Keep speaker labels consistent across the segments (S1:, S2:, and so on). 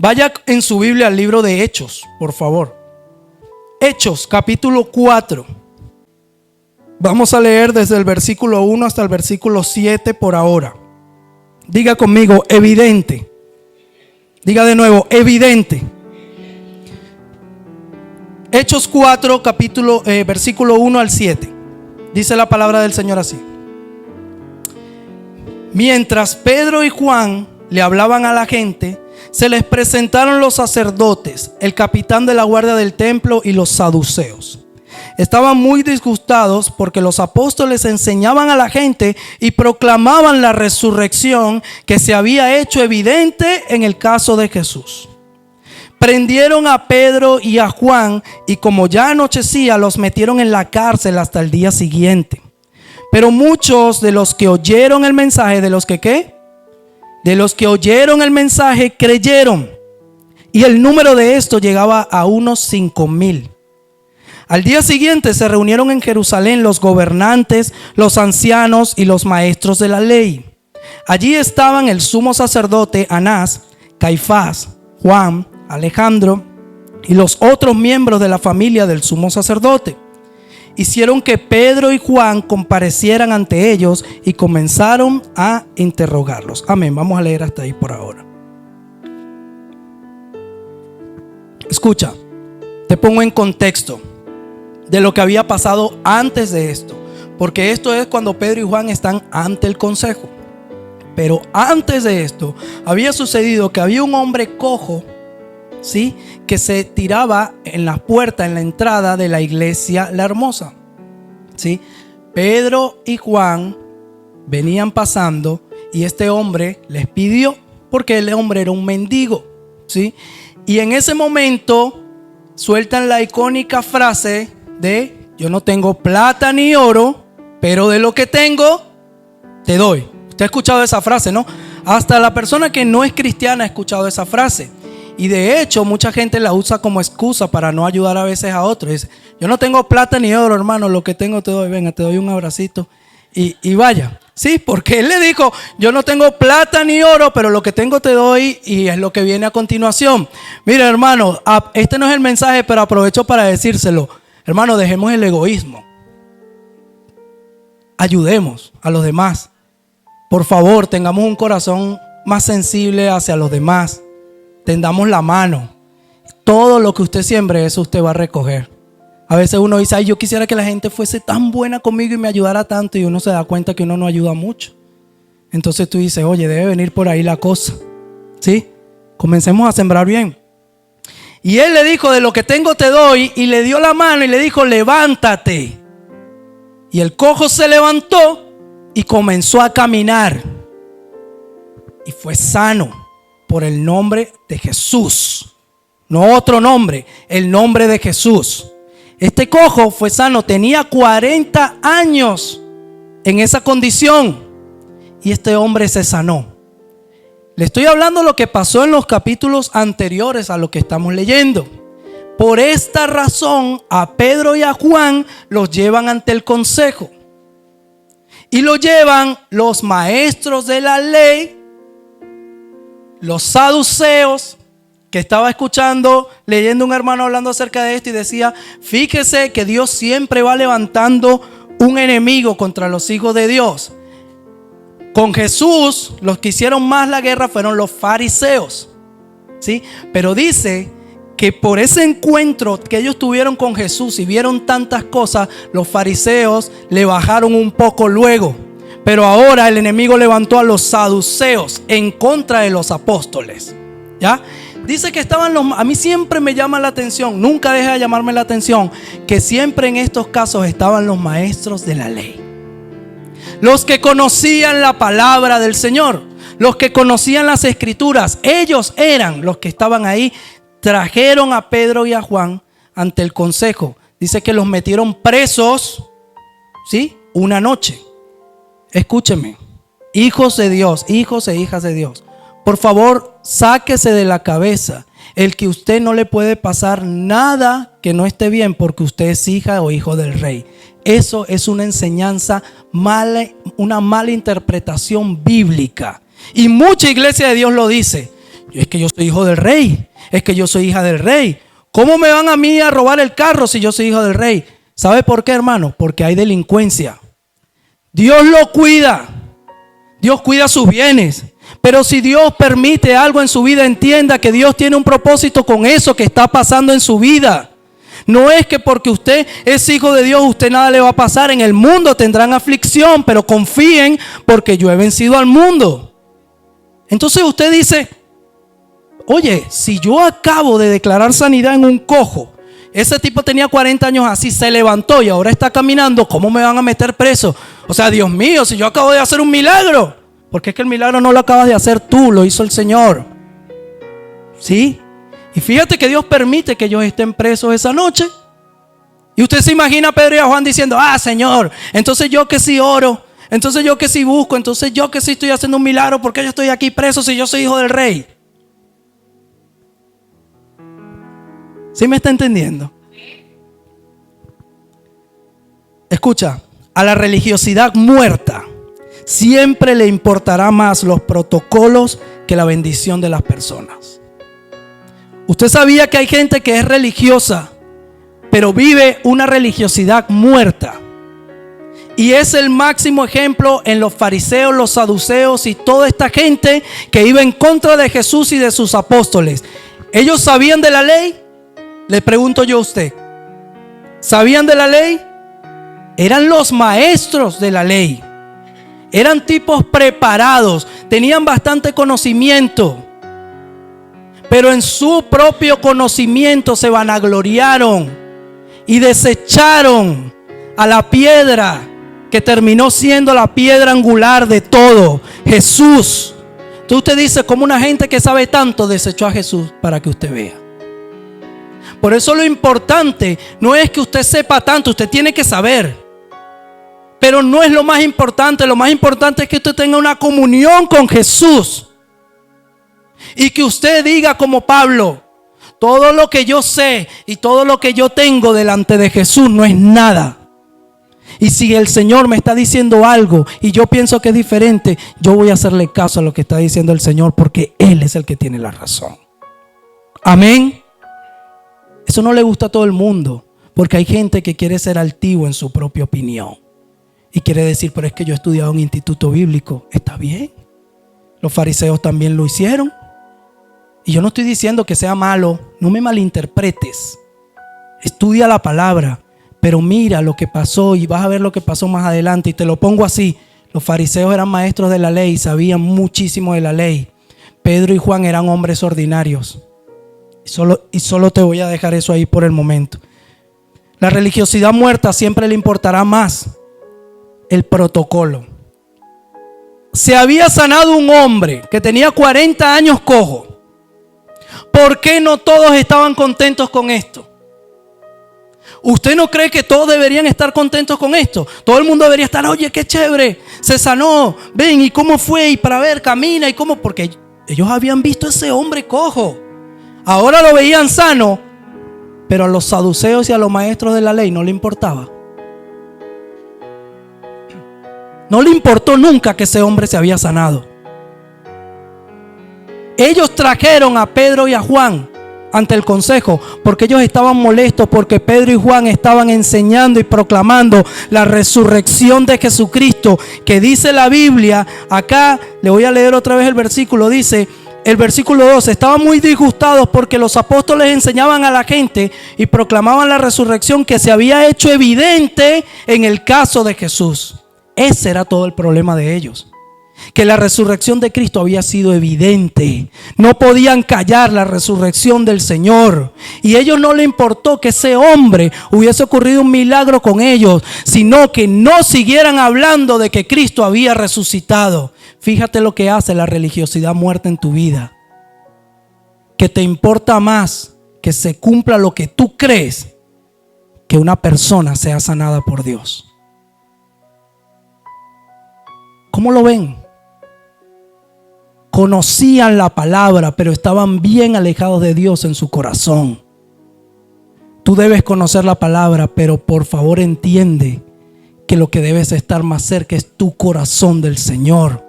S1: Vaya en su Biblia al libro de Hechos, por favor. Hechos, capítulo 4. Vamos a leer desde el versículo 1 hasta el versículo 7 por ahora. Diga conmigo, evidente. Diga de nuevo, evidente. Hechos 4, versículo 1 al 7. Dice la palabra del Señor así. Mientras Pedro y Juan le hablaban a la gente, se les presentaron los sacerdotes, el capitán de la guardia del templo y los saduceos. Estaban muy disgustados porque los apóstoles enseñaban a la gente y proclamaban la resurrección que se había hecho evidente en el caso de Jesús. Prendieron a Pedro y a Juan y como ya anochecía los metieron en la cárcel hasta el día siguiente. Pero muchos de los que oyeron el mensaje, ¿de los que qué? De los que oyeron el mensaje creyeron, y el número de estos llegaba a unos 5,000. Al día siguiente se reunieron en Jerusalén los gobernantes, los ancianos y los maestros de la ley. Allí estaban el sumo sacerdote Anás, Caifás, Juan, Alejandro y los otros miembros de la familia del sumo sacerdote. Hicieron que Pedro y Juan comparecieran ante ellos y comenzaron a interrogarlos. Amén. Vamos a leer hasta ahí por ahora. Escucha, te pongo en contexto de lo que había pasado antes de esto, porque esto es cuando Pedro y Juan están ante el consejo. Pero antes de esto había sucedido que había un hombre cojo, ¿sí?, que se tiraba en la puerta, en la entrada de la iglesia La Hermosa, ¿sí? Pedro y Juan venían pasando y este hombre les pidió, porque el hombre era un mendigo, ¿sí? Y en ese momento sueltan la icónica frase de: yo no tengo plata ni oro, pero de lo que tengo te doy. Usted ha escuchado esa frase, ¿no? Hasta la persona que no es cristiana ha escuchado esa frase. Y de hecho mucha gente la usa como excusa para no ayudar a veces a otros. Dice: yo no tengo plata ni oro, hermano, lo que tengo te doy, venga, te doy un abracito y vaya. Sí, porque él le dijo: yo no tengo plata ni oro, pero lo que tengo te doy, y es lo que viene a continuación. Mira, hermano, este no es el mensaje, pero aprovecho para decírselo. Hermano, dejemos el egoísmo. Ayudemos a los demás. Por favor, tengamos un corazón más sensible hacia los demás. Tendamos la mano. Todo lo que usted siembre, eso usted va a recoger. A veces uno dice: ay, yo quisiera que la gente fuese tan buena conmigo y me ayudara tanto, y uno se da cuenta que uno no ayuda mucho. Entonces tú dices: oye, debe venir por ahí la cosa, ¿sí? Comencemos a sembrar bien. Y él le dijo: de lo que tengo te doy, y le dio la mano y le dijo: levántate. Y el cojo se levantó y comenzó a caminar y fue sano por el nombre de Jesús. No otro nombre, el nombre de Jesús. Este cojo fue sano, tenía 40 años en esa condición, y este hombre se sanó. Le estoy hablando de lo que pasó en los capítulos anteriores a lo que estamos leyendo. Por esta razón a Pedro y a Juan los llevan ante el consejo, y lo llevan los maestros de la ley, los saduceos, que estaba escuchando, leyendo un hermano hablando acerca de esto, y decía: fíjese que Dios siempre va levantando un enemigo contra los hijos de Dios. Con Jesús, los que hicieron más la guerra fueron los fariseos, ¿sí? Pero dice que por ese encuentro que ellos tuvieron con Jesús y vieron tantas cosas, los fariseos le bajaron un poco luego. Pero ahora el enemigo levantó a los saduceos en contra de los apóstoles, ¿ya? Dice que estaban a mí siempre me llama la atención, nunca deja de llamarme la atención, que siempre en estos casos estaban los maestros de la ley, los que conocían la palabra del Señor, los que conocían las escrituras. Ellos eran los que estaban ahí. Trajeron a Pedro y a Juan ante el consejo. Dice que los metieron presos, ¿sí?, una noche. Escúcheme, hijos de Dios, hijos e hijas de Dios, por favor, sáquese de la cabeza el que usted no le puede pasar nada que no esté bien porque usted es hija o hijo del rey. Eso es una enseñanza mala, una mala interpretación bíblica. Y mucha iglesia de Dios lo dice: Es que yo soy hijo del rey. Es que yo soy hija del rey. ¿Cómo me van a mí a robar el carro si yo soy hijo del rey? ¿Sabe por qué, hermano? Porque hay delincuencia. Dios lo cuida. Dios cuida sus bienes. Pero si Dios permite algo en su vida, entienda que Dios tiene un propósito con eso que está pasando en su vida. No es que porque usted es hijo de Dios, usted nada le va a pasar. En el mundo tendrán aflicción, pero confíen porque yo he vencido al mundo. Entonces usted dice, oye, si yo acabo de declarar sanidad en un cojo, ese tipo tenía 40 años así, se levantó y ahora está caminando, ¿cómo me van a meter preso? O sea, Dios mío, si yo acabo de hacer un milagro. Porque es que el milagro no lo acabas de hacer tú, lo hizo el Señor. ¿Sí? Y fíjate que Dios permite que ellos estén presos esa noche. Y usted se imagina a Pedro y a Juan diciendo, Señor, entonces yo que sí oro, entonces yo que sí busco, entonces yo que sí estoy haciendo un milagro, ¿por qué yo estoy aquí preso si yo soy hijo del rey? ¿Sí me está entendiendo? Escucha, a la religiosidad muerta siempre le importará más los protocolos que la bendición de las personas. Usted sabía que hay gente que es religiosa, pero vive una religiosidad muerta. Y es el máximo ejemplo en los fariseos, los saduceos y toda esta gente que iba en contra de Jesús y de sus apóstoles. ¿Ellos sabían de la ley? Le pregunto yo a usted. ¿Sabían de la ley? Eran los maestros de la ley. Eran tipos preparados, tenían bastante conocimiento, pero en su propio conocimiento se vanagloriaron y desecharon a la piedra que terminó siendo la piedra angular de todo, Jesús. Entonces usted dice, ¿cómo una gente que sabe tanto desechó a Jesús? Para que usted vea. Por eso lo importante no es que usted sepa tanto, usted tiene que saber. Pero no es lo más importante es que usted tenga una comunión con Jesús. Y que usted diga como Pablo, todo lo que yo sé y todo lo que yo tengo delante de Jesús no es nada. Y si el Señor me está diciendo algo y yo pienso que es diferente, yo voy a hacerle caso a lo que está diciendo el Señor porque Él es el que tiene la razón. Amén. Eso no le gusta a todo el mundo porque hay gente que quiere ser altivo en su propia opinión. Y quiere decir, pero es que yo he estudiado en un instituto bíblico. Está bien. Los fariseos también lo hicieron. Y yo no estoy diciendo que sea malo. No me malinterpretes. Estudia la palabra. Pero mira lo que pasó y vas a ver lo que pasó más adelante. Y te lo pongo así. Los fariseos eran maestros de la ley. Sabían muchísimo de la ley. Pedro y Juan eran hombres ordinarios. Y solo te voy a dejar eso ahí por el momento. La religiosidad muerta siempre le importará más el protocolo. Se había sanado un hombre que tenía 40 años cojo. ¿Por qué no todos estaban contentos con esto? ¿Usted no cree que todos deberían estar contentos con esto? Todo el mundo debería estar, oye, qué chévere, se sanó, ven, ¿y cómo fue? Y para ver, camina, ¿y cómo? Porque ellos habían visto a ese hombre cojo. Ahora lo veían sano, pero a los saduceos y a los maestros de la ley no le importaba. No le importó nunca que ese hombre se había sanado. Ellos trajeron a Pedro y a Juan ante el consejo porque ellos estaban molestos porque Pedro y Juan estaban enseñando y proclamando la resurrección de Jesucristo, que dice la Biblia. Acá le voy a leer otra vez el versículo. Dice el versículo 12: estaban muy disgustados porque los apóstoles enseñaban a la gente y proclamaban la resurrección que se había hecho evidente en el caso de Jesús. Ese era todo el problema de ellos, que la resurrección de Cristo había sido evidente. No podían callar la resurrección del Señor. Y a ellos no les importó que ese hombre hubiese ocurrido un milagro con ellos, sino que no siguieran hablando de que Cristo había resucitado. Fíjate lo que hace la religiosidad muerta en tu vida, que te importa más que se cumpla lo que tú crees que una persona sea sanada por Dios. ¿Cómo lo ven? Conocían la palabra, pero estaban bien alejados de Dios en su corazón. Tú debes conocer la palabra, pero por favor entiende que lo que debes estar más cerca es tu corazón del Señor.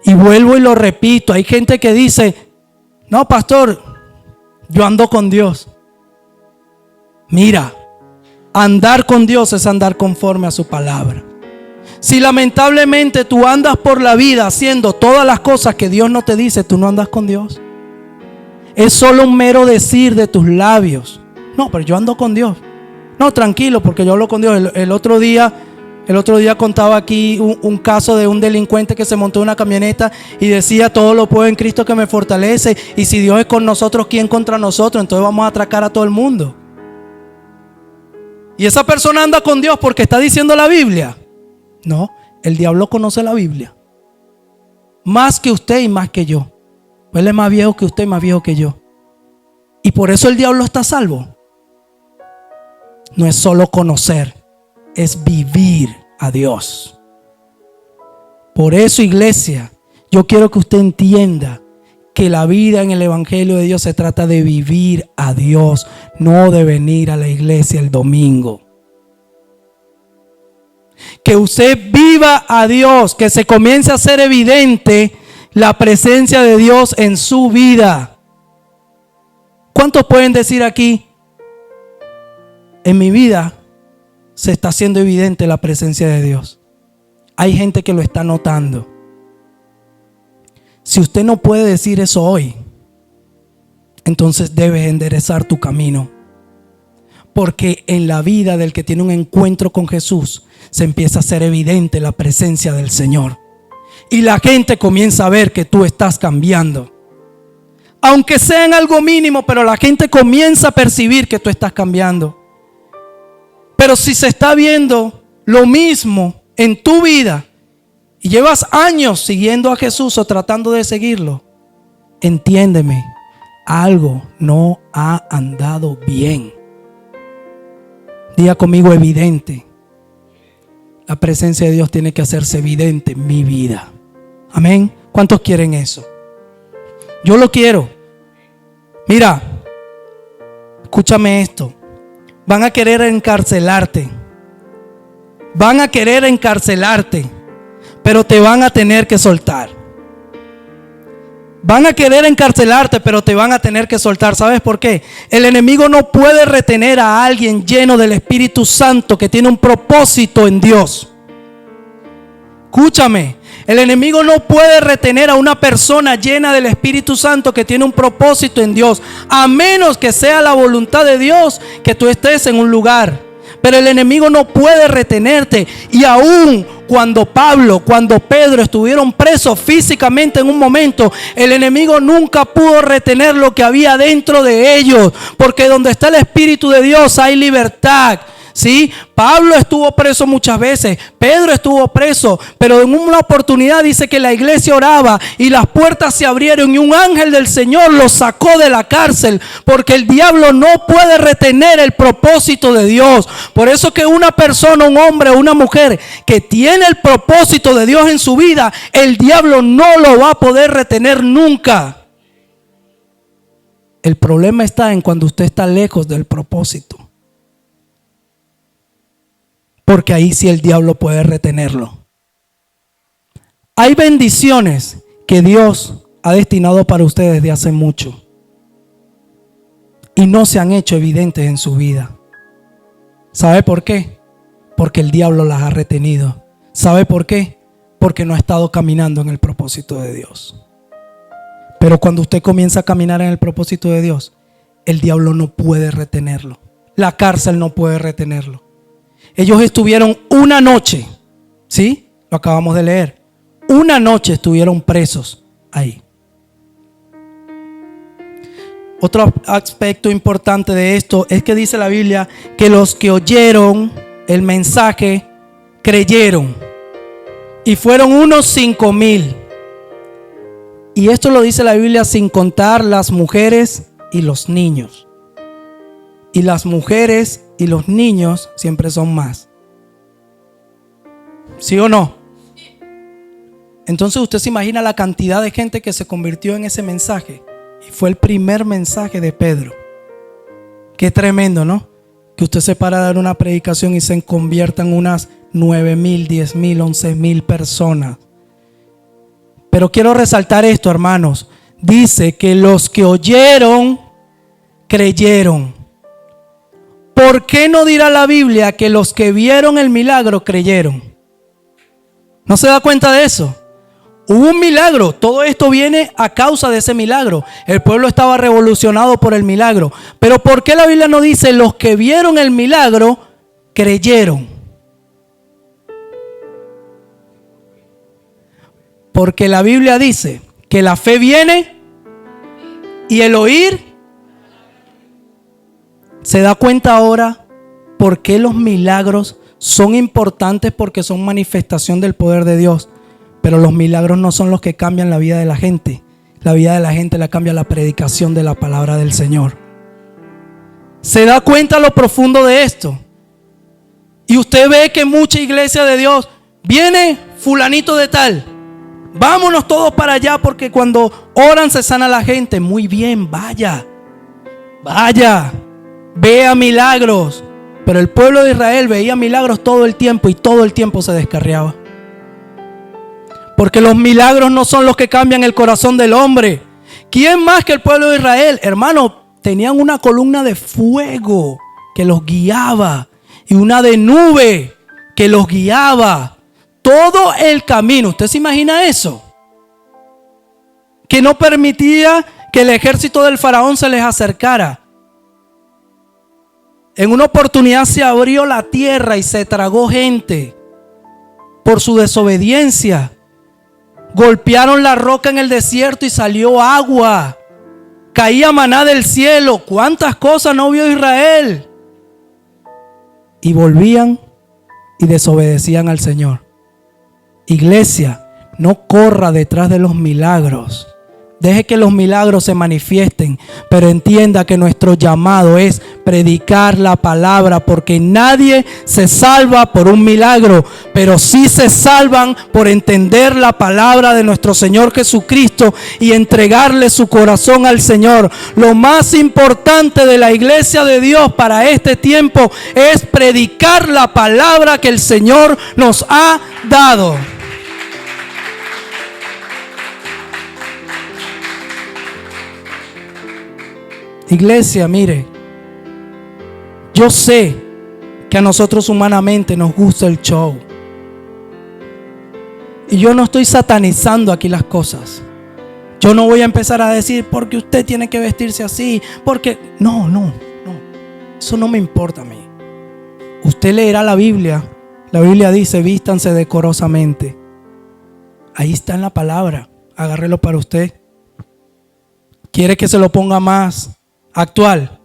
S1: Y vuelvo y lo repito, hay gente que dice, no, pastor, yo ando con Dios. Mira, andar con Dios es andar conforme a su palabra. Si lamentablemente tú andas por la vida haciendo todas las cosas que Dios no te dice, tú no andas con Dios. Es solo un mero decir de tus labios. No, pero yo ando con Dios. No, tranquilo, porque yo hablo con Dios. El otro día contaba aquí un caso de un delincuente que se montó en una camioneta y decía, todo lo puedo en Cristo que me fortalece. Y si Dios es con nosotros, ¿quién contra nosotros? Entonces vamos a atracar a todo el mundo. Y esa persona anda con Dios porque está diciendo la Biblia. No, el diablo conoce la Biblia. Más que usted y más que yo. Él es más viejo que usted y más viejo que yo. Y por eso el diablo está salvo. No es solo conocer, es vivir a Dios. Por eso, iglesia, yo quiero que usted entienda que la vida en el Evangelio de Dios se trata de vivir a Dios, no de venir a la iglesia el domingo. Que usted viva a Dios, que se comience a hacer evidente la presencia de Dios en su vida. ¿Cuántos pueden decir aquí? En mi vida se está haciendo evidente la presencia de Dios. Hay gente que lo está notando. Si usted no puede decir eso hoy, entonces debes enderezar tu camino. Porque en la vida del que tiene un encuentro con Jesús se empieza a hacer evidente la presencia del Señor. Y la gente comienza a ver que tú estás cambiando. Aunque sea en algo mínimo, pero la gente comienza a percibir que tú estás cambiando. Pero si se está viendo lo mismo en tu vida y llevas años siguiendo a Jesús o tratando de seguirlo, entiéndeme, algo no ha andado bien. Diga conmigo, evidente. La presencia de Dios tiene que hacerse evidente en mi vida. Amén. ¿Cuántos quieren eso? Yo lo quiero. Mira, escúchame esto. Van a querer encarcelarte. Van a querer encarcelarte, pero te van a tener que soltar. Van a querer encarcelarte, pero te van a tener que soltar. ¿Sabes por qué? El enemigo no puede retener a alguien lleno del Espíritu Santo que tiene un propósito en Dios. Escúchame. El enemigo no puede retener a una persona llena del Espíritu Santo que tiene un propósito en Dios, a menos que sea la voluntad de Dios que tú estés en un lugar. Pero el enemigo no puede retenerte. Y aún cuando Pedro estuvieron presos físicamente en un momento, el enemigo nunca pudo retener lo que había dentro de ellos, porque donde está el Espíritu de Dios hay libertad. ¿Sí? Pablo estuvo preso muchas veces, Pedro estuvo preso, pero en una oportunidad dice que la iglesia oraba y las puertas se abrieron y un ángel del Señor los sacó de la cárcel, porque el diablo no puede retener el propósito de Dios. Por eso que una persona, un hombre o una mujer que tiene el propósito de Dios en su vida, el diablo no lo va a poder retener nunca. El problema está en cuando usted está lejos del propósito. Porque ahí sí el diablo puede retenerlo. Hay bendiciones que Dios ha destinado para ustedes desde hace mucho y no se han hecho evidentes en su vida. ¿Sabe por qué? Porque el diablo las ha retenido. ¿Sabe por qué? Porque no ha estado caminando en el propósito de Dios. Pero cuando usted comienza a caminar en el propósito de Dios, el diablo no puede retenerlo. La cárcel no puede retenerlo. Ellos estuvieron una noche, ¿sí? Lo acabamos de leer. Una noche estuvieron presos ahí. Otro aspecto importante de esto es que dice la Biblia que los que oyeron el mensaje creyeron. Y fueron unos 5,000. Y esto lo dice la Biblia sin contar las mujeres y los niños. Y las mujeres y los niños siempre son más. ¿Sí o no? Entonces usted se imagina la cantidad de gente que se convirtió en ese mensaje. Y fue el primer mensaje de Pedro. Qué tremendo, ¿no? Que usted se para a dar una predicación y se conviertan unas 9,000, 10,000, 11,000 personas. Pero quiero resaltar esto, hermanos. Dice que los que oyeron, creyeron. ¿Por qué no dirá la Biblia que los que vieron el milagro creyeron? ¿No se da cuenta de eso? Hubo un milagro. Todo esto viene a causa de ese milagro. El pueblo estaba revolucionado por el milagro. Pero ¿por qué la Biblia no dice los que vieron el milagro creyeron? Porque la Biblia dice que la fe viene y el oír. ¿Se da cuenta ahora por qué los milagros son importantes? Porque son manifestación del poder de Dios. Pero los milagros no son los que cambian la vida de la gente. La vida de la gente la cambia la predicación de la palabra del Señor. ¿Se da cuenta lo profundo de esto? Y usted ve que mucha iglesia de Dios viene fulanito de tal. Vámonos todos para allá porque cuando oran se sana la gente. Muy bien, vaya. Vea milagros. Pero el pueblo de Israel veía milagros todo el tiempo y todo el tiempo se descarriaba. Porque los milagros no son los que cambian el corazón del hombre. ¿Quién más que el pueblo de Israel? Hermano, tenían una columna de fuego que los guiaba y una de nube que los guiaba todo el camino. ¿Usted se imagina eso? Que no permitía que el ejército del faraón se les acercara. En una oportunidad se abrió la tierra y se tragó gente por su desobediencia. Golpearon la roca en el desierto y salió agua. Caía maná del cielo. ¿Cuántas cosas no vio Israel? Y volvían y desobedecían al Señor. Iglesia, no corra detrás de los milagros. Deje que los milagros se manifiesten, pero entienda que nuestro llamado es predicar la palabra, porque nadie se salva por un milagro, pero sí se salvan por entender la palabra de nuestro Señor Jesucristo y entregarle su corazón al Señor. Lo más importante de la iglesia de Dios para este tiempo es predicar la palabra que el Señor nos ha dado. Iglesia, mire, yo sé que a nosotros humanamente nos gusta el show. Y yo no estoy satanizando aquí las cosas. Yo no voy a empezar a decir porque usted tiene que vestirse así, porque no. Eso no me importa a mí. Usted leerá la Biblia. La Biblia dice, vístanse decorosamente. Ahí está en la palabra. Agárrelo para usted. ¿Quiere que se lo ponga más actual?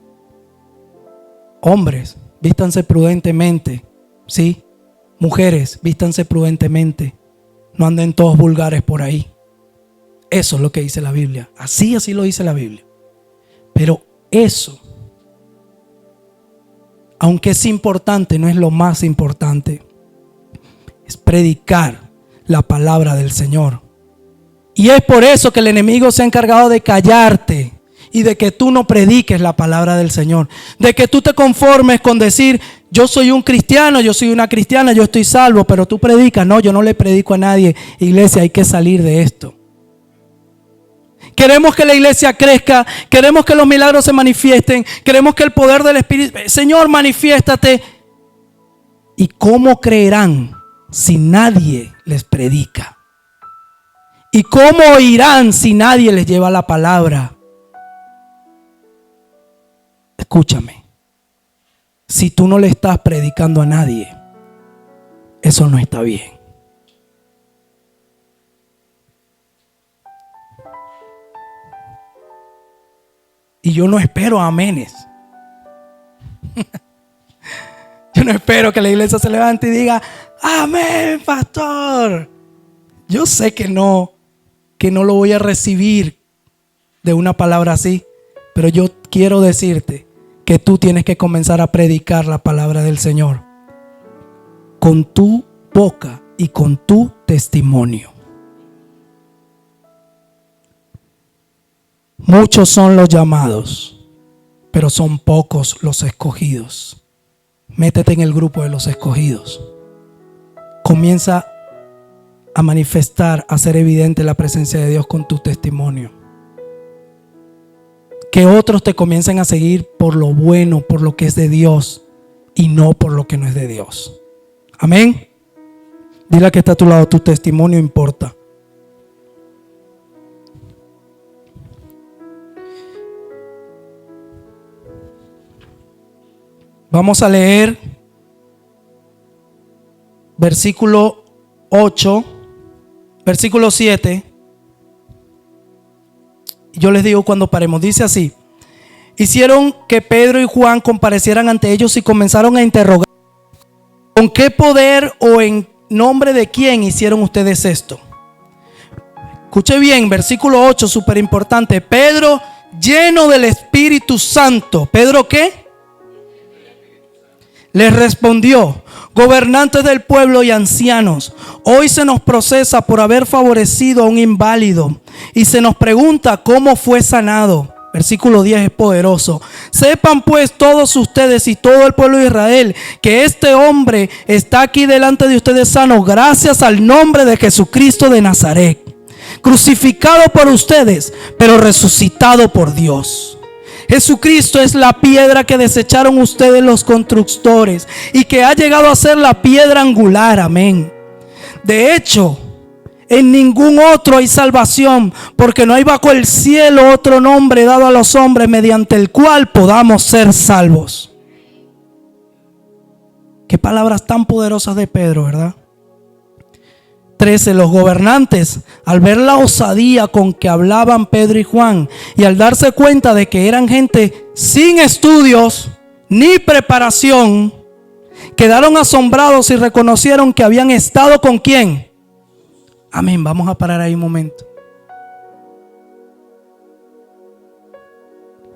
S1: Hombres, vístanse prudentemente. ¿Sí? Mujeres, vístanse prudentemente. No anden todos vulgares por ahí. Eso es lo que dice la Biblia. Así lo dice la Biblia. Pero eso, aunque es importante, no es lo más importante. Es predicar la palabra del Señor. Y es por eso que el enemigo se ha encargado de callarte y de que tú no prediques la palabra del Señor. De que tú te conformes con decir, yo soy un cristiano, yo soy una cristiana, yo estoy salvo, pero tú predicas. No, yo no le predico a nadie. Iglesia, hay que salir de esto. Queremos que la iglesia crezca, queremos que los milagros se manifiesten, queremos que el poder del Espíritu, Señor, manifiéstate. ¿Y cómo creerán si nadie les predica? ¿Y cómo oirán si nadie les lleva la palabra? Escúchame, si tú no le estás predicando a nadie, eso no está bien. Y yo no espero amenes. Yo no espero que la iglesia se levante y diga, amén, pastor. Yo sé que no lo voy a recibir de una palabra así, pero yo quiero decirte que tú tienes que comenzar a predicar la palabra del Señor con tu boca y con tu testimonio. Muchos son los llamados, pero son pocos los escogidos. Métete en el grupo de los escogidos. Comienza a manifestar, a hacer evidente la presencia de Dios con tu testimonio. Que otros te comiencen a seguir por lo bueno, por lo que es de Dios y no por lo que no es de Dios. Amén. Dile a que está a tu lado, tu testimonio importa. Vamos a leer versículo 8, versículo 7. Yo les digo cuando paremos. Dice así: hicieron que Pedro y Juan comparecieran ante ellos y comenzaron a interrogar: ¿con qué poder o en nombre de quién hicieron ustedes esto? Escuche bien, versículo 8, súper importante. Pedro, lleno del Espíritu Santo. ¿Pedro qué? Les respondió: gobernantes del pueblo y ancianos, hoy se nos procesa por haber favorecido a un inválido y se nos pregunta cómo fue sanado. Versículo 10 es poderoso. Sepan pues todos ustedes y todo el pueblo de Israel que este hombre está aquí delante de ustedes sano gracias al nombre de Jesucristo de Nazaret, crucificado por ustedes, pero resucitado por Dios. Jesucristo es la piedra que desecharon ustedes los constructores y que ha llegado a ser la piedra angular. Amén. De hecho, en ningún otro hay salvación, porque no hay bajo el cielo otro nombre dado a los hombres mediante el cual podamos ser salvos. Qué palabras tan poderosas de Pedro, ¿verdad? 13. Los gobernantes, al ver la osadía con que hablaban Pedro y Juan y al darse cuenta de que eran gente sin estudios ni preparación, quedaron asombrados y reconocieron que habían estado ¿con quién? Amén. Vamos a parar ahí un momento.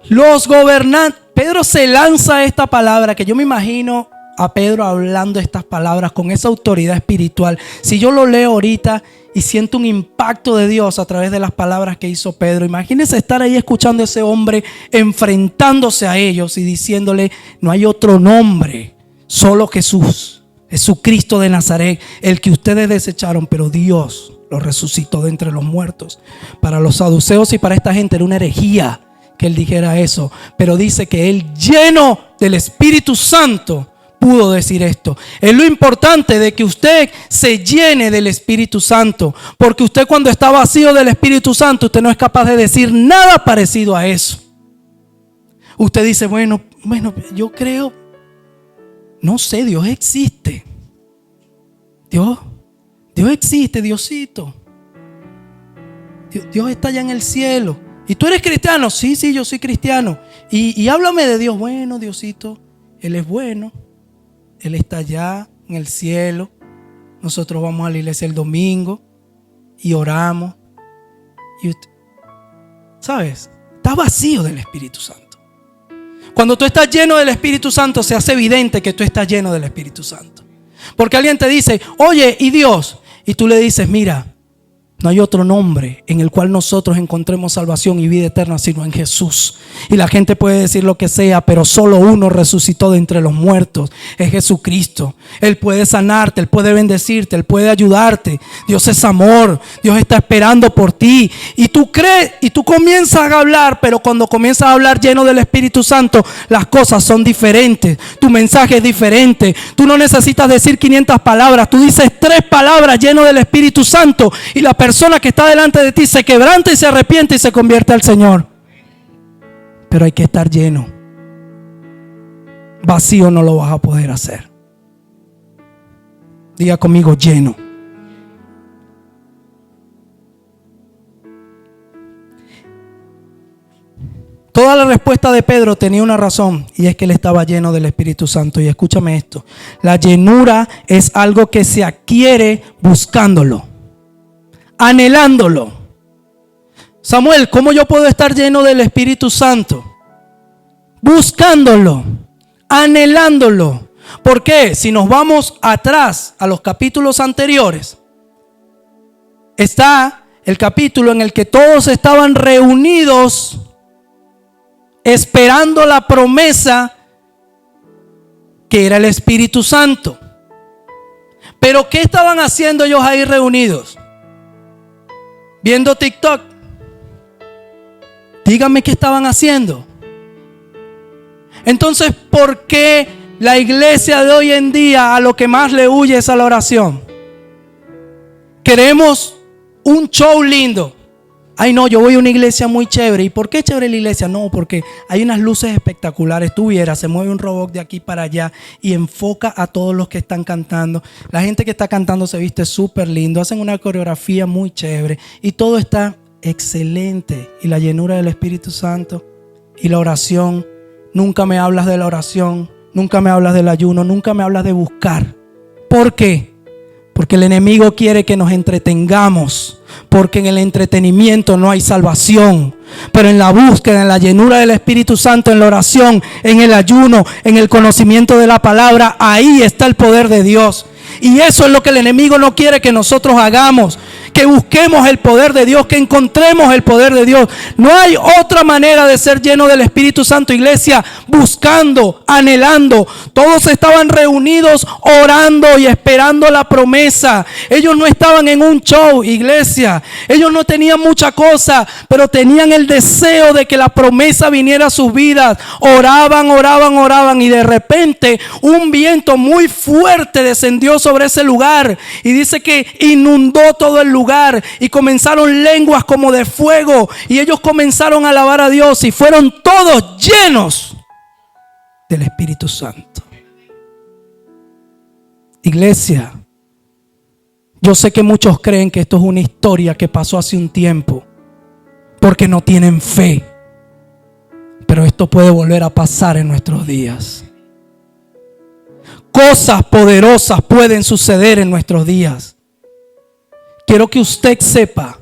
S1: Los gobernantes, Pedro se lanza esta palabra que yo me imagino a Pedro hablando estas palabras con esa autoridad espiritual. Si yo lo leo ahorita y siento un impacto de Dios a través de las palabras que hizo Pedro, imagínense estar ahí escuchando a ese hombre enfrentándose a ellos y diciéndole: no hay otro nombre, solo Jesús, Jesucristo de Nazaret, el que ustedes desecharon, pero Dios lo resucitó de entre los muertos. Para los saduceos y para esta gente era una herejía que él dijera eso, pero dice que él, lleno del Espíritu Santo, pudo decir esto. Es lo importante de que usted se llene del Espíritu Santo, porque usted, cuando está vacío del Espíritu Santo, usted no es capaz de decir nada parecido a eso. Usted dice: bueno, yo creo, no sé, Dios existe. Dios existe, Diosito. Dios está allá en el cielo. ¿Y tú eres cristiano? Sí, yo soy cristiano. Y háblame de Dios. Bueno, Diosito, Él es bueno. Él está allá en el cielo. Nosotros vamos a la iglesia el domingo y oramos. Y usted, ¿sabes? Está vacío del Espíritu Santo. Cuando tú estás lleno del Espíritu Santo, se hace evidente que tú estás lleno del Espíritu Santo. Porque alguien te dice: oye, ¿y Dios? Y tú le dices: mira, no hay otro nombre en el cual nosotros encontremos salvación y vida eterna sino en Jesús. Y la gente puede decir lo que sea, pero solo uno resucitó de entre los muertos: es Jesucristo. Él puede sanarte, Él puede bendecirte, Él puede ayudarte. Dios es amor, Dios está esperando por ti. Y tú crees y tú comienzas a hablar, pero cuando comienzas a hablar lleno del Espíritu Santo, las cosas son diferentes. Tu mensaje es diferente. Tú no necesitas decir 500 palabras, tú dices 3 palabras lleno del Espíritu Santo y la persona que está delante de ti se quebranta y se arrepiente y se convierte al Señor. Pero hay que estar lleno. Vacío no lo vas a poder hacer. Diga conmigo: lleno. Toda la respuesta de Pedro tenía una razón, y es que él estaba lleno del Espíritu Santo. Y escúchame esto: la llenura es algo que se adquiere buscándolo, anhelándolo. Samuel, ¿cómo yo puedo estar lleno del Espíritu Santo? Buscándolo, anhelándolo. ¿Por qué? Si nos vamos atrás a los capítulos anteriores, está el capítulo en el que todos estaban reunidos esperando la promesa que era el Espíritu Santo. Pero ¿qué estaban haciendo ellos ahí reunidos? Viendo TikTok. Díganme qué estaban haciendo. Entonces, ¿por qué la iglesia de hoy en día a lo que más le huye es a la oración? Queremos un show lindo. Ay no, yo voy a una iglesia muy chévere. ¿Y por qué chévere la iglesia? No, porque hay unas luces espectaculares. Tú vieras, se mueve un robot de aquí para allá y enfoca a todos los que están cantando. La gente que está cantando se viste súper lindo. Hacen una coreografía muy chévere. Y todo está excelente. Y la llenura del Espíritu Santo y la oración. Nunca me hablas de la oración. Nunca me hablas del ayuno. Nunca me hablas de buscar. ¿Por qué? Porque el enemigo quiere que nos entretengamos. Porque en el entretenimiento no hay salvación. Pero en la búsqueda, en la llenura del Espíritu Santo, en la oración, en el ayuno, en el conocimiento de la palabra, ahí está el poder de Dios. Y eso es lo que el enemigo no quiere que nosotros hagamos. Que busquemos el poder de Dios, que encontremos el poder de Dios. No hay otra manera de ser lleno del Espíritu Santo, iglesia, buscando, anhelando. Todos estaban reunidos orando y esperando la promesa. Ellos no estaban en un show, iglesia. Ellos no tenían mucha cosa, pero tenían el deseo de que la promesa viniera a sus vidas. Oraban, oraban, oraban, y de repente un viento muy fuerte descendió sobre ese lugar y dice que inundó todo el lugar y comenzaron lenguas como de fuego y ellos comenzaron a alabar a Dios y fueron todos llenos del Espíritu Santo. Iglesia, yo sé que muchos creen que esto es una historia que pasó hace un tiempo porque no tienen fe, pero esto puede volver a pasar en nuestros días. Cosas poderosas pueden suceder en nuestros días. Quiero que usted sepa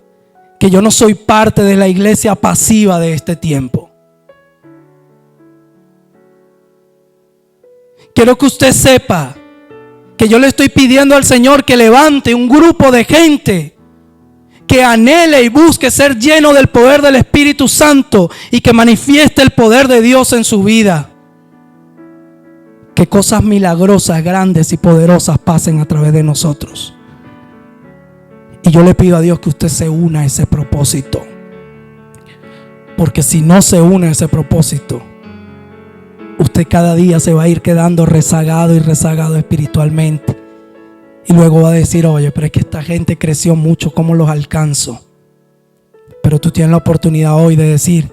S1: que yo no soy parte de la iglesia pasiva de este tiempo. Quiero que usted sepa que yo le estoy pidiendo al Señor que levante un grupo de gente que anhele y busque ser lleno del poder del Espíritu Santo y que manifieste el poder de Dios en su vida. Que cosas milagrosas, grandes y poderosas pasen a través de nosotros. Y yo le pido a Dios que usted se una a ese propósito. Porque si no se une a ese propósito, usted cada día se va a ir quedando rezagado y rezagado espiritualmente. Y luego va a decir, oye, pero es que esta gente creció mucho, ¿cómo los alcanzo? Pero tú tienes la oportunidad hoy de decir,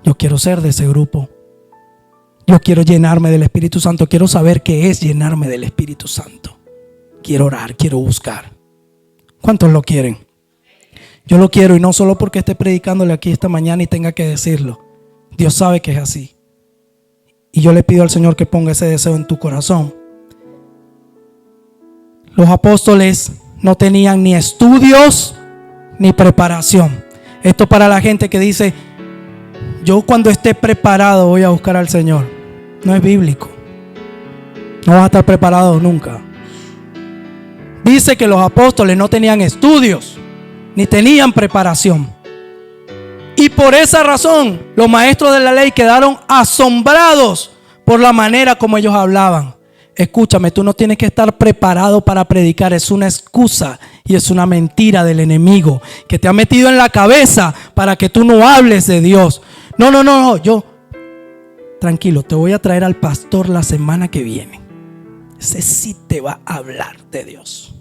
S1: yo quiero ser de ese grupo. Yo quiero llenarme del Espíritu Santo. Quiero saber qué es llenarme del Espíritu Santo. Quiero orar, quiero buscar. ¿Cuántos lo quieren? Yo lo quiero, y no solo porque esté predicándole aquí esta mañana y tenga que decirlo. Dios sabe que es así. Y yo le pido al Señor que ponga ese deseo en tu corazón. Los apóstoles no tenían ni estudios ni preparación. Esto para la gente que dice, yo cuando esté preparado voy a buscar al Señor. No es bíblico. No vas a estar preparado nunca. Dice que los apóstoles no tenían estudios ni tenían preparación. Y por esa razón los maestros de la ley quedaron asombrados por la manera como ellos hablaban. Escúchame, tú no tienes que estar preparado para predicar. Es una excusa y es una mentira del enemigo que te ha metido en la cabeza para que tú no hables de Dios. No, yo, tranquilo, te voy a traer al pastor la semana que viene. Ese sí te va a hablar de Dios.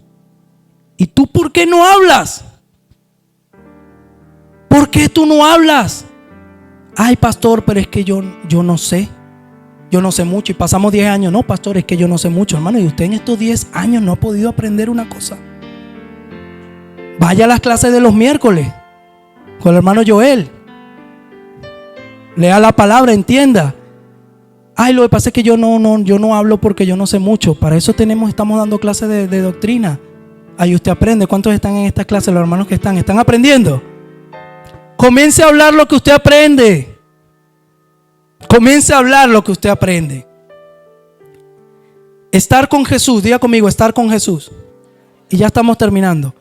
S1: ¿Y tú por qué no hablas? ¿Por qué tú no hablas? Ay, pastor, pero es que yo no sé. Yo no sé mucho y pasamos 10 años. No, pastor, es que yo no sé mucho, hermano. Y usted en estos 10 años no ha podido aprender una cosa. Vaya a las clases de los miércoles con el hermano Joel. Lea la palabra, entienda. Ay, lo que pasa es que yo no hablo porque yo no sé mucho. Para eso estamos dando clases de doctrina. Ahí usted aprende. ¿Cuántos están en estas clases? Los hermanos que están aprendiendo. Comience a hablar lo que usted aprende. Comience a hablar lo que usted aprende. Estar con Jesús, diga conmigo, estar con Jesús. Y ya estamos terminando.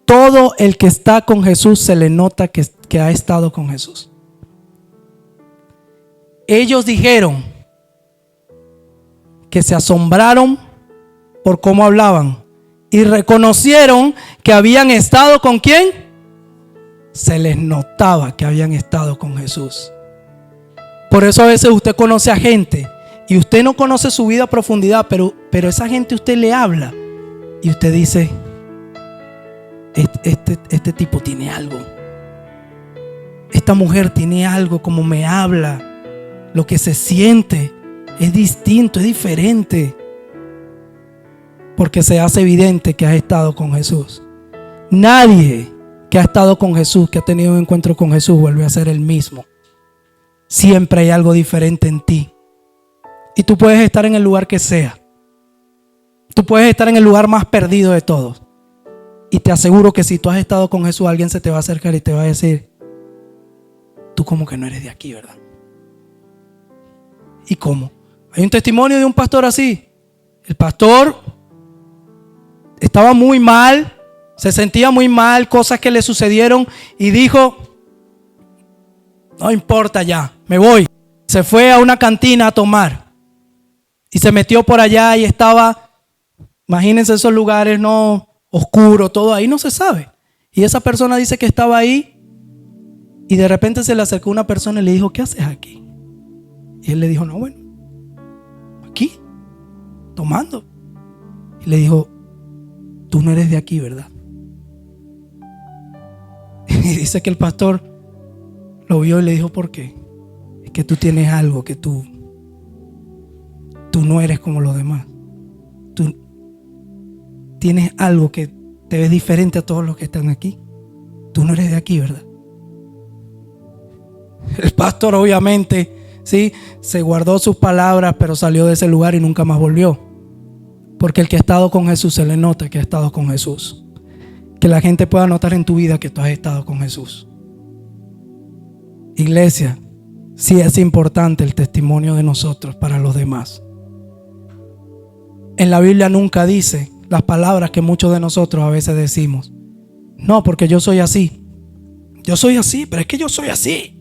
S1: Todo el que está con Jesús se le nota que ha estado con Jesús. Ellos dijeron que se asombraron por cómo hablaban, y reconocieron que habían estado ¿con quién? Se les notaba que habían estado con Jesús. Por eso a veces usted conoce a gente y usted no conoce su vida a profundidad, pero esa gente usted le habla y usted dice, este tipo tiene algo. Esta mujer tiene algo, como me habla, lo que se siente es distinto, es diferente. Porque se hace evidente que has estado con Jesús. Nadie que ha estado con Jesús, que ha tenido un encuentro con Jesús, vuelve a ser el mismo. Siempre hay algo diferente en ti. Y tú puedes estar en el lugar que sea. Tú puedes estar en el lugar más perdido de todos. Y te aseguro que si tú has estado con Jesús, alguien se te va a acercar y te va a decir, tú como que no eres de aquí, ¿verdad? ¿Y cómo? Hay un testimonio de un pastor así. El pastor estaba muy mal, se sentía muy mal, cosas que le sucedieron y dijo, no importa ya, me voy. Se fue a una cantina a tomar y se metió por allá y estaba, imagínense esos lugares, no, oscuro, todo ahí no se sabe. Y esa persona dice que estaba ahí y de repente se le acercó una persona y le dijo, ¿qué haces aquí? Y él le dijo, no, bueno, aquí, tomando. Y le dijo, tú no eres de aquí, ¿verdad? Y dice que el pastor lo vio y le dijo, ¿por qué? Es que tú tienes algo que tú no eres como los demás. Tú tienes algo que te ves diferente a todos los que están aquí. Tú no eres de aquí, ¿verdad? El pastor obviamente, sí, se guardó sus palabras, pero salió de ese lugar y nunca más volvió. Porque el que ha estado con Jesús se le nota que ha estado con Jesús. Que la gente pueda notar en tu vida que tú has estado con Jesús. Iglesia, sí es importante el testimonio de nosotros para los demás. En la Biblia nunca dice las palabras que muchos de nosotros a veces decimos. No, porque yo soy así. Yo soy así, pero es que yo soy así.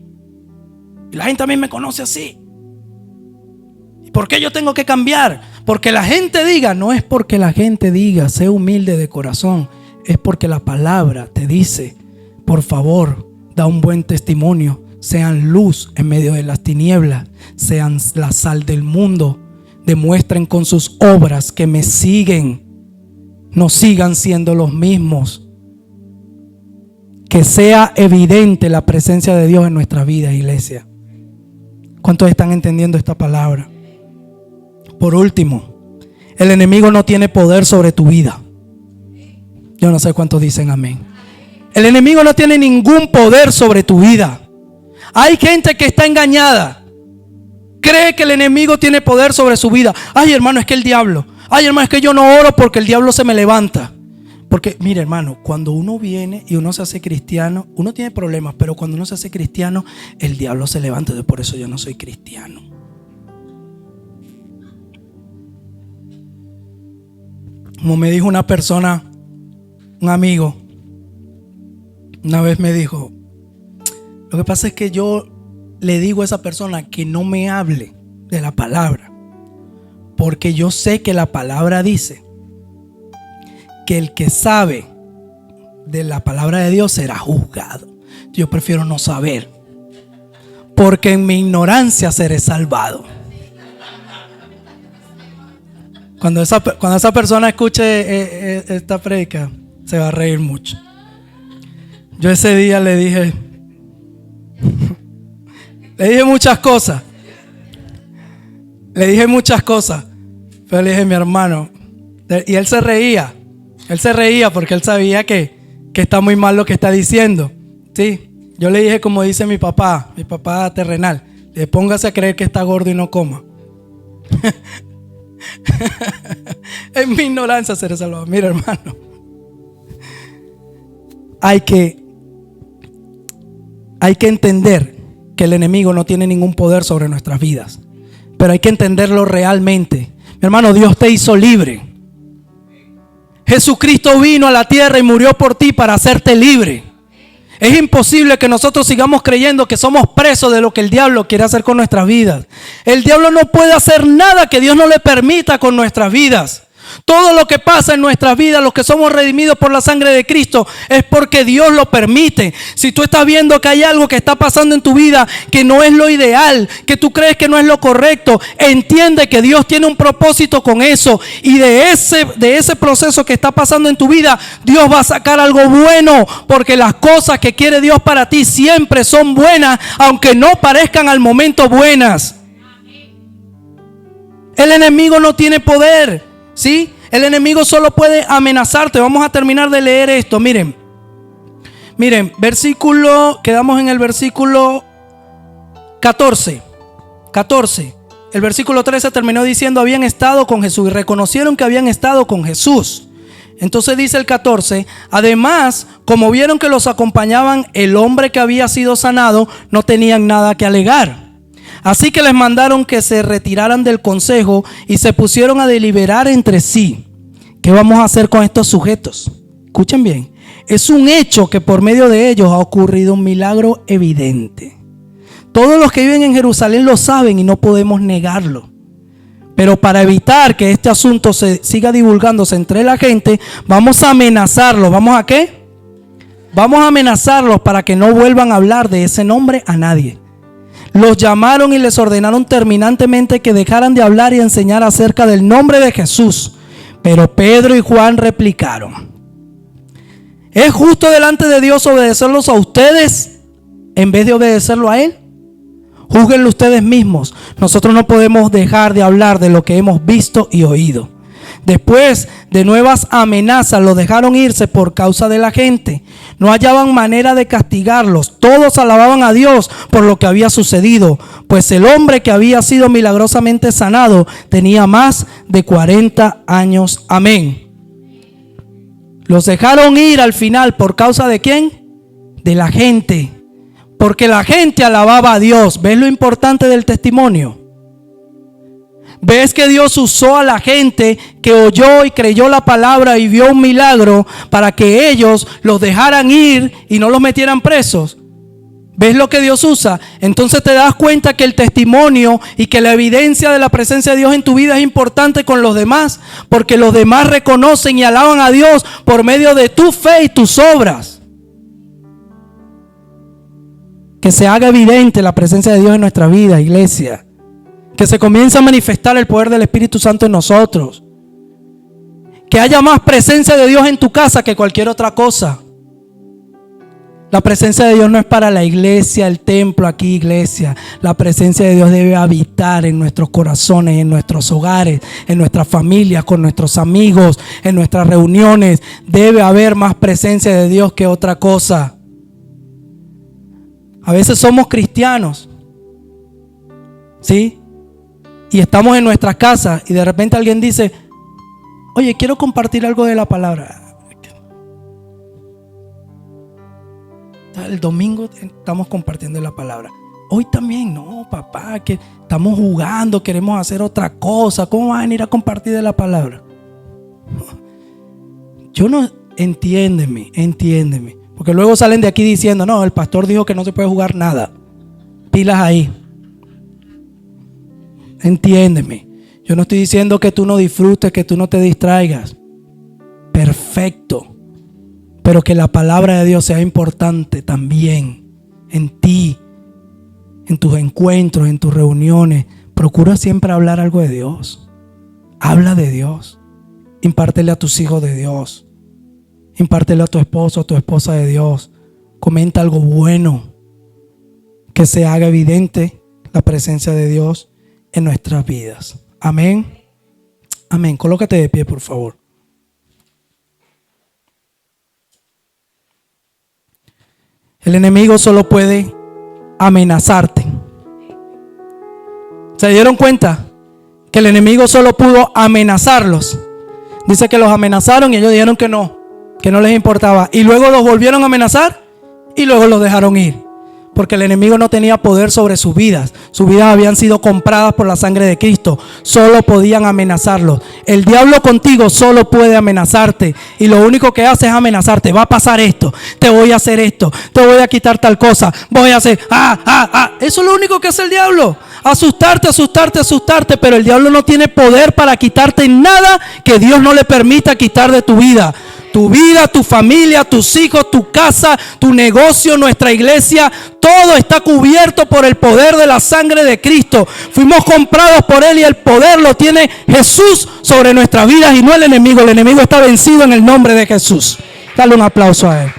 S1: Y la gente también me conoce así. ¿Y por qué yo tengo que cambiar? Porque la gente diga. No es porque la gente diga, sé humilde de corazón. Es porque la palabra te dice, por favor, da un buen testimonio. Sean luz en medio de las tinieblas. Sean la sal del mundo. Demuestren con sus obras que me siguen. No sigan siendo los mismos. Que sea evidente la presencia de Dios en nuestra vida, iglesia. ¿Cuántos están entendiendo esta palabra? Por último, el enemigo no tiene poder sobre tu vida. Yo no sé cuántos dicen amén. El enemigo no tiene ningún poder sobre tu vida. Hay gente que está engañada. Cree que el enemigo tiene poder sobre su vida. Ay, hermano, es que el diablo. Ay, hermano, es que yo no oro porque el diablo se me levanta. Porque, mire, hermano, cuando uno viene y uno se hace cristiano, uno tiene problemas, pero cuando uno se hace cristiano, el diablo se levanta. Por eso yo no soy cristiano. Como me dijo una persona, un amigo, una vez me dijo, lo que pasa es que yo le digo a esa persona que no me hable de la palabra, porque yo sé que la palabra dice que el que sabe de la palabra de Dios será juzgado. Yo prefiero no saber, porque en mi ignorancia seré salvado. Cuando esa persona escuche esta prédica, se va a reír mucho. Yo ese día le dije muchas cosas. Le dije muchas cosas. Pero le dije, mi hermano. Y él se reía. Él se reía porque él sabía que está muy mal lo que está diciendo. Sí. Yo le dije como dice mi papá terrenal. Le póngase a creer que está gordo y no coma. En mi ignorancia seré salvado. Mira, hermano. Hay que entender que el enemigo no tiene ningún poder sobre nuestras vidas. Pero hay que entenderlo realmente. Mi hermano, Dios te hizo libre. Jesucristo vino a la tierra y murió por ti para hacerte libre. Es imposible que nosotros sigamos creyendo que somos presos de lo que el diablo quiere hacer con nuestras vidas. El diablo no puede hacer nada que Dios no le permita con nuestras vidas. Todo lo que pasa en nuestras vidas, los que somos redimidos por la sangre de Cristo, es porque Dios lo permite. Si tú estás viendo que hay algo que está pasando en tu vida que no es lo ideal, que tú crees que no es lo correcto, entiende que Dios tiene un propósito con eso. Y de ese proceso que está pasando en tu vida, Dios va a sacar algo bueno, porque las cosas que quiere Dios para ti siempre son buenas, aunque no parezcan al momento buenas. El enemigo no tiene poder, ¿sí? El enemigo solo puede amenazarte. Vamos a terminar de leer esto. Miren, quedamos en el versículo 14. El versículo 13 terminó diciendo: habían estado con Jesús y reconocieron que habían estado con Jesús. Entonces dice el 14: además, como vieron que los acompañaban el hombre que había sido sanado, no tenían nada que alegar. Así que les mandaron que se retiraran del consejo y se pusieron a deliberar entre sí. ¿Qué vamos a hacer con estos sujetos? Escuchen bien. Es un hecho que por medio de ellos ha ocurrido un milagro evidente. Todos los que viven en Jerusalén lo saben y no podemos negarlo. Pero para evitar que este asunto se siga divulgándose entre la gente, vamos a amenazarlos. ¿Vamos a qué? Vamos a amenazarlos para que no vuelvan a hablar de ese nombre a nadie. Los llamaron y les ordenaron terminantemente que dejaran de hablar y enseñar acerca del nombre de Jesús. Pero Pedro y Juan replicaron: ¿es justo delante de Dios obedecerlos a ustedes en vez de obedecerlo a Él? Júzguenlo ustedes mismos. Nosotros no podemos dejar de hablar de lo que hemos visto y oído. Después de nuevas amenazas, los dejaron irse por causa de la gente. No hallaban manera de castigarlos. Todos alababan a Dios por lo que había sucedido, pues el hombre que había sido milagrosamente sanado tenía más de 40 años. Amén. Los dejaron ir al final por causa de ¿quién? De la gente. Porque la gente alababa a Dios. ¿Ves lo importante del testimonio? ¿Ves que Dios usó a la gente que oyó y creyó la palabra y vio un milagro para que ellos los dejaran ir y no los metieran presos? ¿Ves lo que Dios usa? Entonces te das cuenta que el testimonio y que la evidencia de la presencia de Dios en tu vida es importante con los demás, porque los demás reconocen y alaban a Dios por medio de tu fe y tus obras. Que se haga evidente la presencia de Dios en nuestra vida, iglesia. Que se comience a manifestar el poder del Espíritu Santo en nosotros. Que haya más presencia de Dios en tu casa que cualquier otra cosa. La presencia de Dios no es para la iglesia, el templo aquí, iglesia. La presencia de Dios debe habitar en nuestros corazones, en nuestros hogares, en nuestras familias, con nuestros amigos, en nuestras reuniones. Debe haber más presencia de Dios que otra cosa. A veces somos cristianos, ¿sí? Y estamos en nuestras casas y de repente alguien dice: oye, quiero compartir algo de la palabra. El domingo estamos compartiendo la palabra. Hoy también, no, papá, que estamos jugando, queremos hacer otra cosa. ¿Cómo vas a venir a compartir de la palabra? Yo no, entiéndeme. Porque luego salen de aquí diciendo: no, el pastor dijo que no se puede jugar nada. Pilas ahí. Entiéndeme. Yo no estoy diciendo que tú no disfrutes, que tú no te distraigas. Perfecto. Pero que la palabra de Dios sea importante también en ti, en tus encuentros, en tus reuniones. Procura siempre hablar algo de Dios. Habla de Dios. Impártele a tus hijos de Dios. Impártele a tu esposo, a tu esposa de Dios. Comenta algo bueno. Que se haga evidente la presencia de Dios en nuestras vidas. Amén. Amén. Colócate de pie, por favor. El enemigo solo puede amenazarte. ¿Se dieron cuenta? Que el enemigo solo pudo amenazarlos. Dice que los amenazaron y ellos dijeron que no les importaba. Y luego los volvieron a amenazar y luego los dejaron ir. porque el enemigo no tenía poder sobre sus vidas. Sus vidas habían sido compradas por la sangre de Cristo. Solo podían amenazarlos. El diablo contigo solo puede amenazarte, y lo único que hace es amenazarte. Va a pasar esto, te voy a hacer esto, te voy a quitar tal cosa, voy a hacer Eso es lo único que hace el diablo. Asustarte, asustarte, asustarte. Pero el diablo no tiene poder para quitarte nada que Dios no le permita quitar de tu vida. Tu vida, tu familia, tus hijos, tu casa, tu negocio, nuestra iglesia, todo está cubierto por el poder de la sangre de Cristo. Fuimos comprados por Él y el poder lo tiene Jesús sobre nuestras vidas y no el enemigo. El enemigo está vencido en el nombre de Jesús. Dale un aplauso a Él.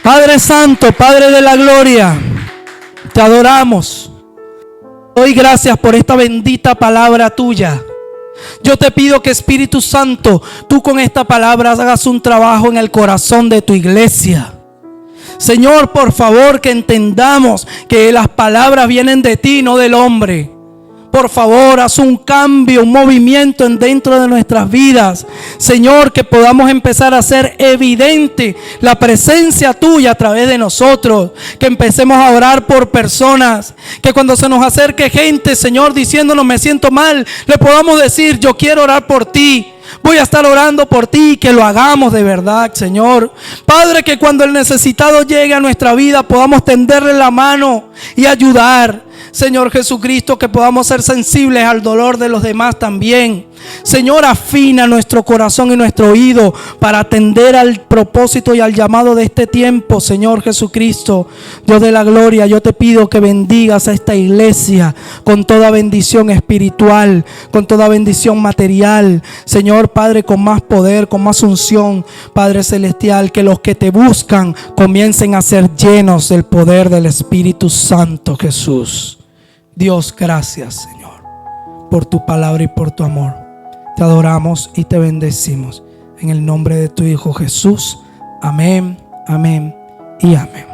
S1: Padre Santo, Padre de la gloria, te adoramos. Doy gracias por esta bendita palabra tuya. Yo te pido que, Espíritu Santo, tú con esta palabra hagas un trabajo en el corazón de tu iglesia. Señor, por favor, que entendamos que las palabras vienen de ti, no del hombre. Por favor, haz un cambio, un movimiento dentro de nuestras vidas. Señor, que podamos empezar a hacer evidente la presencia tuya a través de nosotros. Que empecemos a orar por personas. Que cuando se nos acerque gente, Señor, diciéndonos me siento mal, le podamos decir yo quiero orar por ti. Voy a estar orando por ti, que lo hagamos de verdad, Señor. Padre, que cuando el necesitado llegue a nuestra vida podamos tenderle la mano y ayudar. Señor Jesucristo, que podamos ser sensibles al dolor de los demás también. Señor, afina nuestro corazón y nuestro oído para atender al propósito y al llamado de este tiempo. Señor Jesucristo, Dios de la gloria, yo te pido que bendigas a esta iglesia con toda bendición espiritual, con toda bendición material. Señor Padre, con más poder, con más unción, Padre celestial, que los que te buscan comiencen a ser llenos del poder del Espíritu Santo, Jesús. Dios, gracias, Señor, por tu palabra y por tu amor. Te adoramos y te bendecimos. En el nombre de tu Hijo Jesús. Amén, amén y amén.